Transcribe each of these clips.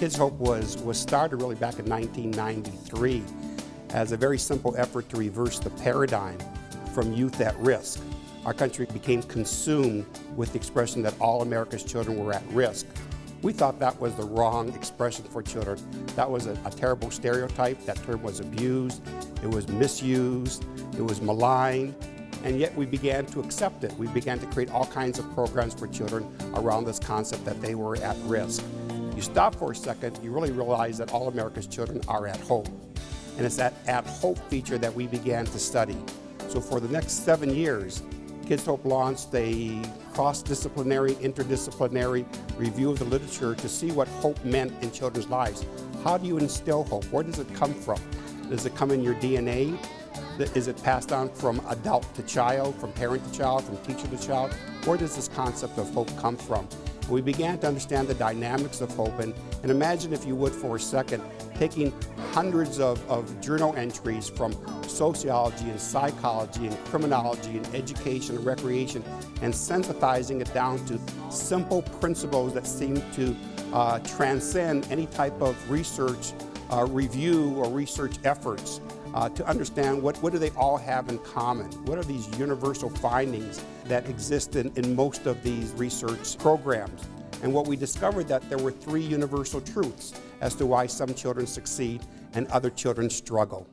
Kids Hope was started really back in 1993 as a very simple effort to reverse the paradigm from youth at risk. Our country became consumed with the expression that all America's children were at risk. We thought that was the wrong expression for children. That was a terrible stereotype. That term was abused, it was misused, it was maligned, and yet we began to accept it. We began to create all kinds of programs for children around this concept that they were at risk. You stop for a second, you really realize that all America's children are at hope. And it's that at hope feature that we began to study. So for the next 7 years, Kids Hope launched a cross-disciplinary, interdisciplinary review of the literature to see what hope meant in children's lives. How do you instill hope? Where does it come from? Does it come in your DNA? Is it passed on from adult to child, from parent to child, from teacher to child? Where does this concept of hope come from? And we began to understand the dynamics of hope, and imagine, if you would, for a second, taking hundreds of journal entries from sociology and psychology and criminology and education and recreation and sensitizing it down to simple principles that seem to transcend any type of research review or research efforts to understand what do they all have in common? What are these universal findings that exist in most of these research programs? And what we discovered, that there were 3 universal truths as to why some children succeed and other children struggle.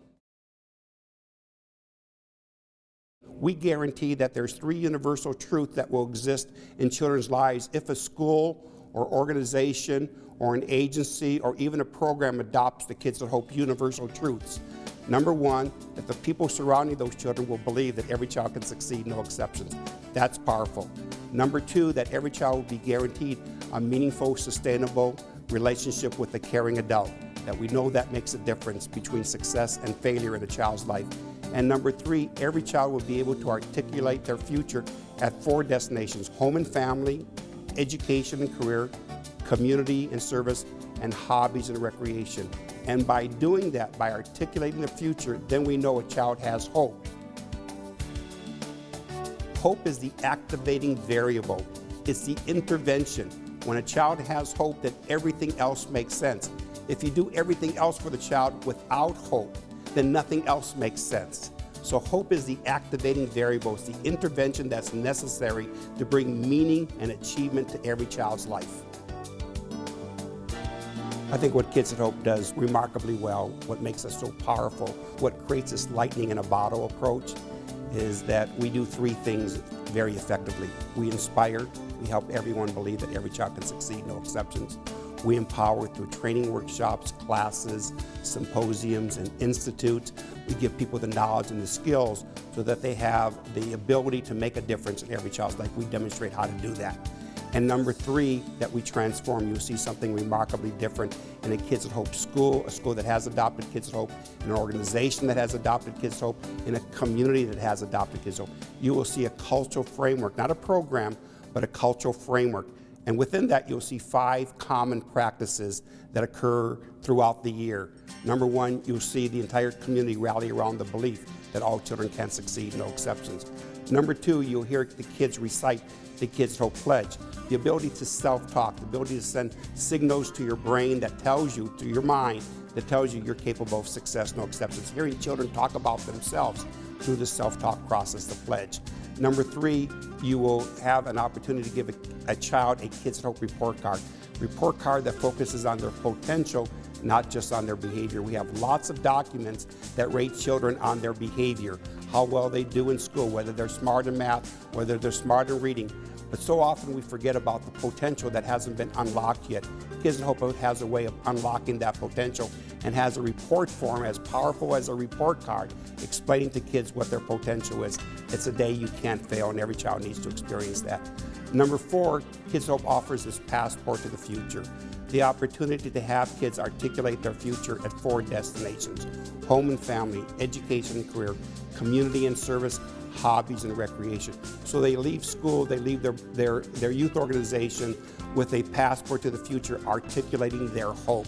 We guarantee that there's 3 universal truths that will exist in children's lives if a school or organization or an agency or even a program adopts the Kids at Hope universal truths. Number 1, that the people surrounding those children will believe that every child can succeed, no exceptions. That's powerful. Number 2, that every child will be guaranteed a meaningful, sustainable relationship with a caring adult, that we know that makes a difference between success and failure in a child's life. And number 3, every child will be able to articulate their future at 4 destinations: home and family, education and career, community and service, and hobbies and recreation. And by doing that, by articulating the future, then we know a child has hope. Hope is the activating variable. It's the intervention. When a child has hope, then everything else makes sense. If you do everything else for the child without hope, then nothing else makes sense. So hope is the activating variable. It's the intervention that's necessary to bring meaning and achievement to every child's life. I think what Kids at Hope does remarkably well, what makes us so powerful, what creates this lightning in a bottle approach, is that we do 3 things very effectively. We inspire, we help everyone believe that every child can succeed, no exceptions. We empower through training workshops, classes, symposiums, and institutes. We give people the knowledge and the skills so that they have the ability to make a difference in every child's life. We demonstrate how to do that. And number 3, that we transform. You'll see something remarkably different in a Kids at Hope school, a school that has adopted Kids at Hope, an organization that has adopted Kids at Hope, in a community that has adopted Kids at Hope. You will see a cultural framework, not a program, but a cultural framework. And within that, you'll see 5 common practices that occur throughout the year. Number 1, you'll see the entire community rally around the belief that all children can succeed, no exceptions. Number 2, you'll hear the kids recite the Kids at Hope Pledge. The ability to self-talk, the ability to send signals to your brain that tells you, to your mind, that tells you you're capable of success, no exceptions. Hearing children talk about themselves through the self-talk process, the pledge. Number 3, you will have an opportunity to give a child a Kids at Hope report card. Report card that focuses on their potential, not just on their behavior. We have lots of documents that rate children on their behavior, how well they do in school, whether they're smart in math, whether they're smart in reading. But so often we forget about the potential that hasn't been unlocked yet. Kids at Hope has a way of unlocking that potential and has a report form as powerful as a report card explaining to kids what their potential is. It's a day you can't fail, and every child needs to experience that. Number 4, Kids at Hope offers this passport to the future. The opportunity to have kids articulate their future at 4 destinations: home and family, education and career, community and service, hobbies and recreation. So they leave school, they leave their youth organization with a passport to the future, articulating their hope.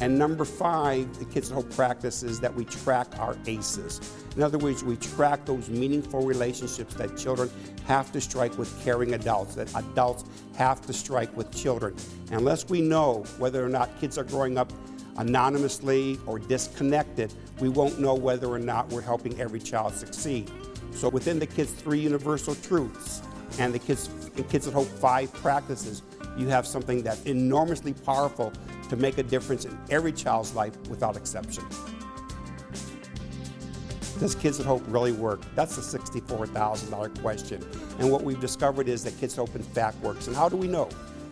And number 5, the Kids at Hope practice is that we track our ACEs. In other words, we track those meaningful relationships that children have to strike with caring adults, that adults have to strike with children. Unless we know whether or not kids are growing up anonymously or disconnected, we won't know whether or not we're helping every child succeed. So within the Kids 3 Universal Truths and the Kids at Hope 5 practices, you have something that's enormously powerful to make a difference in every child's life without exception. Does Kids at Hope really work? That's a $64,000 question. And what we've discovered is that Kids at Hope in fact works. And how do we know?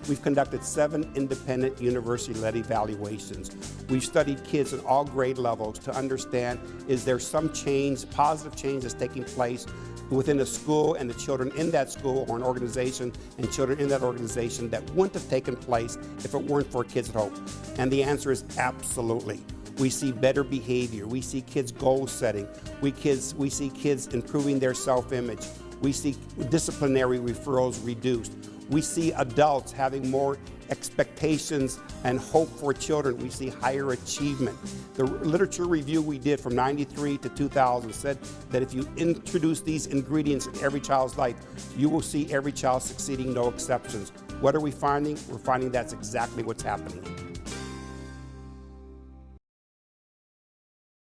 We've conducted 7 independent university-led evaluations. We've studied kids at all grade levels to understand, is there some change, positive change that's taking place within a school and the children in that school, or an organization and children in that organization, that wouldn't have taken place if it weren't for Kids at Hope? And the answer is absolutely. We see better behavior. We see kids goal setting. We see kids improving their self-image. We see disciplinary referrals reduced. We see adults having more expectations and hope for children. We see higher achievement. The literature review we did from '93 to 2000 said that if you introduce these ingredients in every child's life, you will see every child succeeding, no exceptions. What are we finding? We're finding that's exactly what's happening.